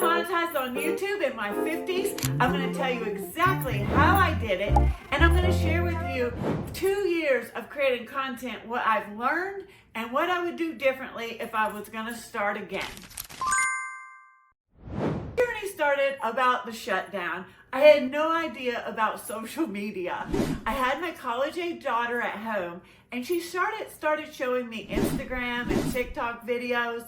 monetized on YouTube in my 50s. I'm going to tell you exactly how I did it, and I'm going to share with you 2 years of creating content, what I've learned, and what I would do differently if I was going to start again. The journey started about the shutdown. I had no idea about social media. I had my college-age daughter at home, and she started showing me Instagram and TikTok videos.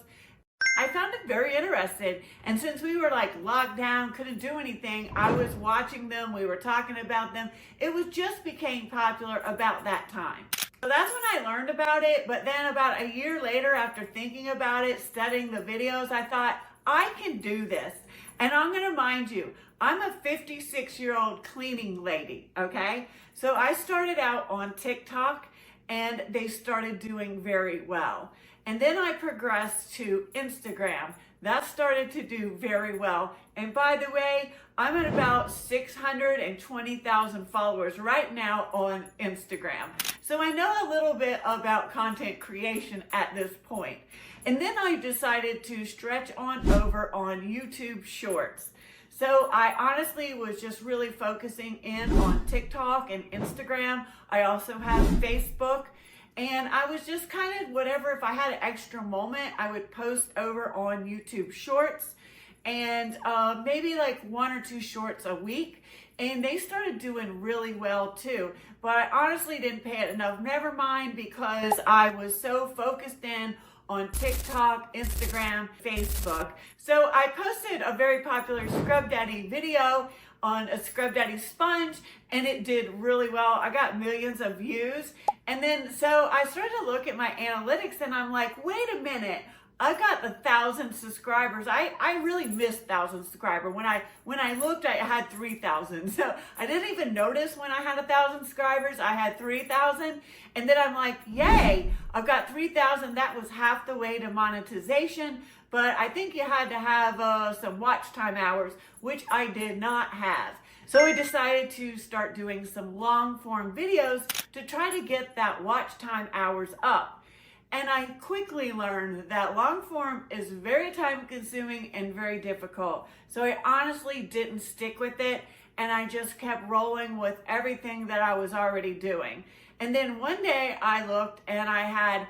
I found it very interesting, and since we were locked down, couldn't do anything, I was watching them, we were talking about them. It was just became popular about that time. So that's when I learned about it, but then about a year later, after thinking about it, studying the videos, I thought, I can do this. And I'm gonna mind you, I'm a 56-year-old cleaning lady, okay? So I started out on TikTok, and they started doing very well. And then I progressed to Instagram. That started to do very well. And by the way, I'm at about 620,000 followers right now on Instagram. So I know a little bit about content creation at this point. And then I decided to stretch on over on YouTube Shorts. So I honestly was just really focusing in on TikTok and Instagram. I also have Facebook. And I was just kind of whatever, if I had an extra moment, I would post over on YouTube Shorts, and maybe like 1 or 2 shorts a week. And they started doing really well too. But I honestly didn't pay it enough. Never mind, because I was so focused in on TikTok, Instagram, Facebook. So I posted a very popular Scrub Daddy video on a Scrub Daddy sponge, and it did really well. I got millions of views. And then, so I started to look at my analytics, and I'm like, wait a minute, I got 1,000 subscribers. I really missed 1,000 subscribers. When I looked, I had 3,000. So I didn't even notice when I had 1,000 subscribers, I had 3,000. And then I'm like, yay, I've got 3,000. That was half the way to monetization. But I think you had to have some watch time hours, which I did not have. So we decided to start doing some long form videos to try to get that watch time hours up. And I quickly learned that long form is very time consuming and very difficult. So I honestly didn't stick with it, and I just kept rolling with everything that I was already doing. And then one day I looked, and I had,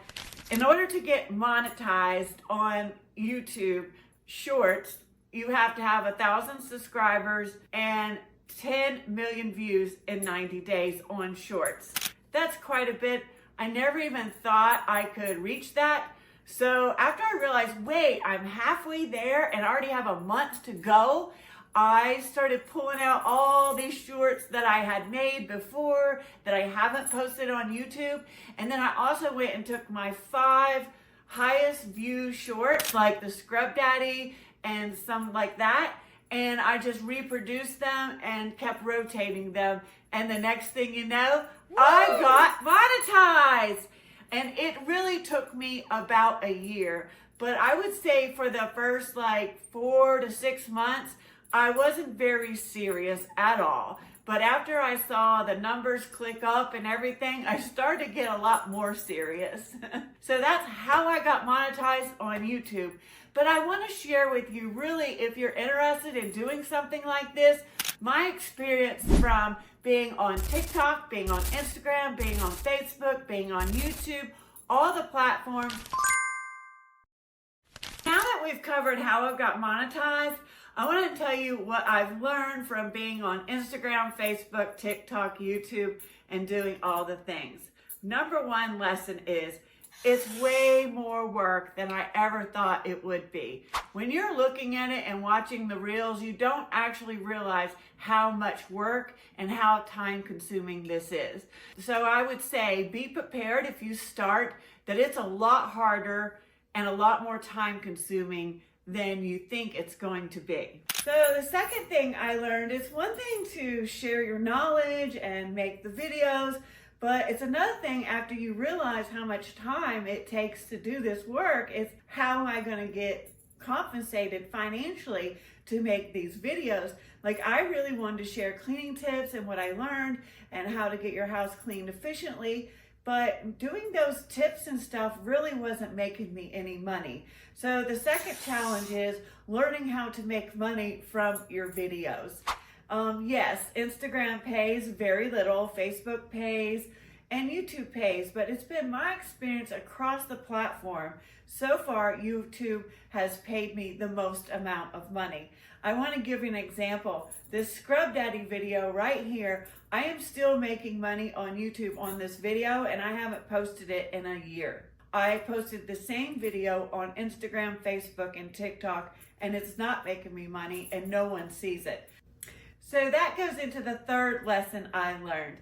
in order to get monetized on YouTube Shorts, you have to have 1,000 subscribers and 10 million views in 90 days on Shorts. That's quite a bit. I never even thought I could reach that. So after I realized, wait, I'm halfway there and I already have a month to go, I started pulling out all these shorts that I had made before that I haven't posted on YouTube. And then I also went and took my 5 highest view shorts, like the Scrub Daddy and some like that, and I just reproduced them and kept rotating them. And the next thing you know, I got monetized. And it really took me about a year. But I would say for the first 4 to 6 months, I wasn't very serious at all. But after I saw the numbers click up and everything, I started to get a lot more serious. So that's how I got monetized on YouTube. But I want to share with you, really, if you're interested in doing something like this, my experience from being on TikTok, being on Instagram, being on Facebook, being on YouTube, all the platforms. Now that we've covered how I've got monetized, I want to tell you what I've learned from being on Instagram, Facebook, TikTok, YouTube, and doing all the things. Number one lesson is, it's way more work than I ever thought it would be. When you're looking at it and watching the reels, you don't actually realize how much work and how time consuming this is. So I would say be prepared if you start that it's a lot harder and a lot more time consuming than you think it's going to be. So the second thing I learned, it's one thing to share your knowledge and make the videos, but it's another thing after you realize how much time it takes to do this work, is how am I going to get compensated financially to make these videos? I really wanted to share cleaning tips and what I learned and how to get your house cleaned efficiently, but doing those tips and stuff really wasn't making me any money. So the second challenge is learning how to make money from your videos. Yes, Instagram pays very little, Facebook pays, and YouTube pays, but it's been my experience across the platform. So far, YouTube has paid me the most amount of money. I want to give you an example. This Scrub Daddy video right here, I am still making money on YouTube on this video, and I haven't posted it in a year. I posted the same video on Instagram, Facebook, and TikTok, and it's not making me money, and no one sees it. So that goes into the third lesson I learned.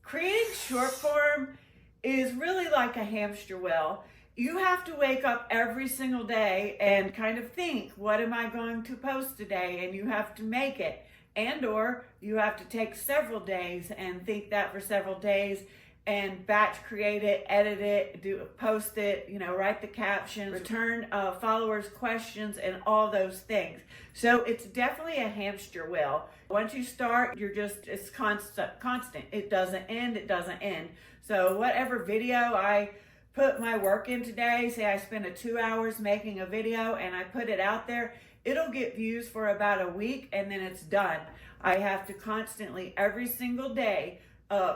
Creating short form is really like a hamster wheel. You have to wake up every single day and kind of think, what am I going to post today? And you have to make it. And or you have to take several days and think that for several days and batch create it, edit it, post it, write the captions, return followers' questions, and all those things. So it's definitely a hamster wheel. Once you start, it's constant. It doesn't end. So whatever video I put my work in today, say I spend 2 hours making a video and I put it out there, it'll get views for about a week and then it's done. I have to constantly, every single day,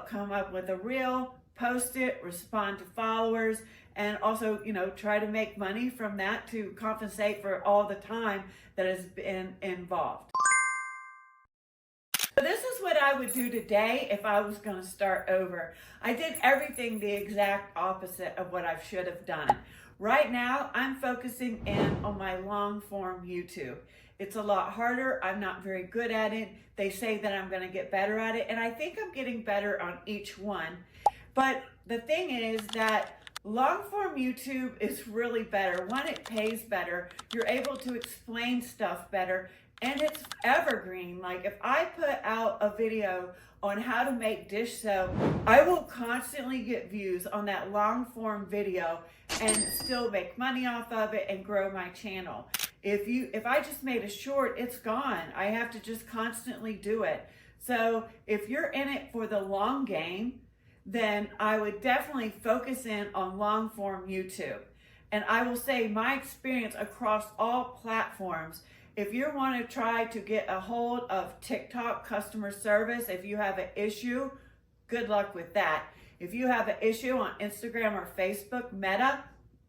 come up with a reel, post it, respond to followers, and also, try to make money from that to compensate for all the time that has been involved. So this is what I would do today if I was going to start over. I did everything the exact opposite of what I should have done. Right now, I'm focusing in on my long form YouTube. It's a lot harder. I'm not very good at it. They say that I'm going to get better at it, and I think I'm getting better on each one. But the thing is that long form YouTube is really better. One, it pays better. You're able to explain stuff better. And it's evergreen. Like if I put out a video on how to make dish soap, I will constantly get views on that long form video and still make money off of it and grow my channel. If I just made a short, it's gone. I have to just constantly do it. So if you're in it for the long game, then I would definitely focus in on long form YouTube. And I will say my experience across all platforms, if you want to try to get a hold of TikTok customer service, if you have an issue, good luck with that. If you have an issue on Instagram or Facebook, Meta,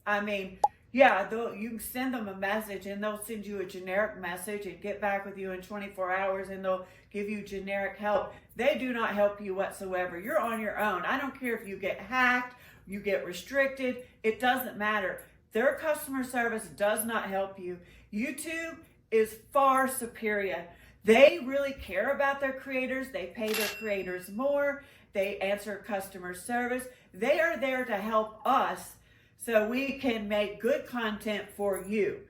you can send them a message and they'll send you a generic message and get back with you in 24 hours and they'll give you generic help. They do not help you whatsoever. You're on your own. I don't care if you get hacked, you get restricted, it doesn't matter. Their customer service does not help you. YouTube is far superior. They really care about their creators. They pay their creators more. They answer customer service. They are there to help us so we can make good content for you.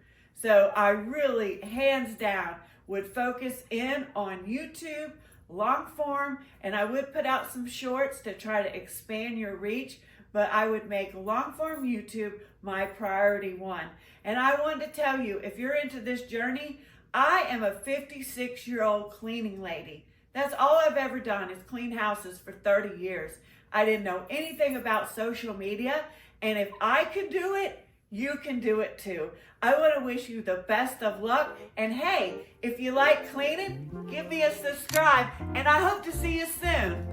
So I really, hands down, would focus in on YouTube, long form, and I would put out some shorts to try to expand your reach, but I would make long form YouTube my priority one. And I wanted to tell you, if you're into this journey, I am a 56-year-old cleaning lady. That's all I've ever done is clean houses for 30 years. I didn't know anything about social media, and if I can do it, you can do it too. I want to wish you the best of luck, and hey, if you like cleaning, give me a subscribe, and I hope to see you soon.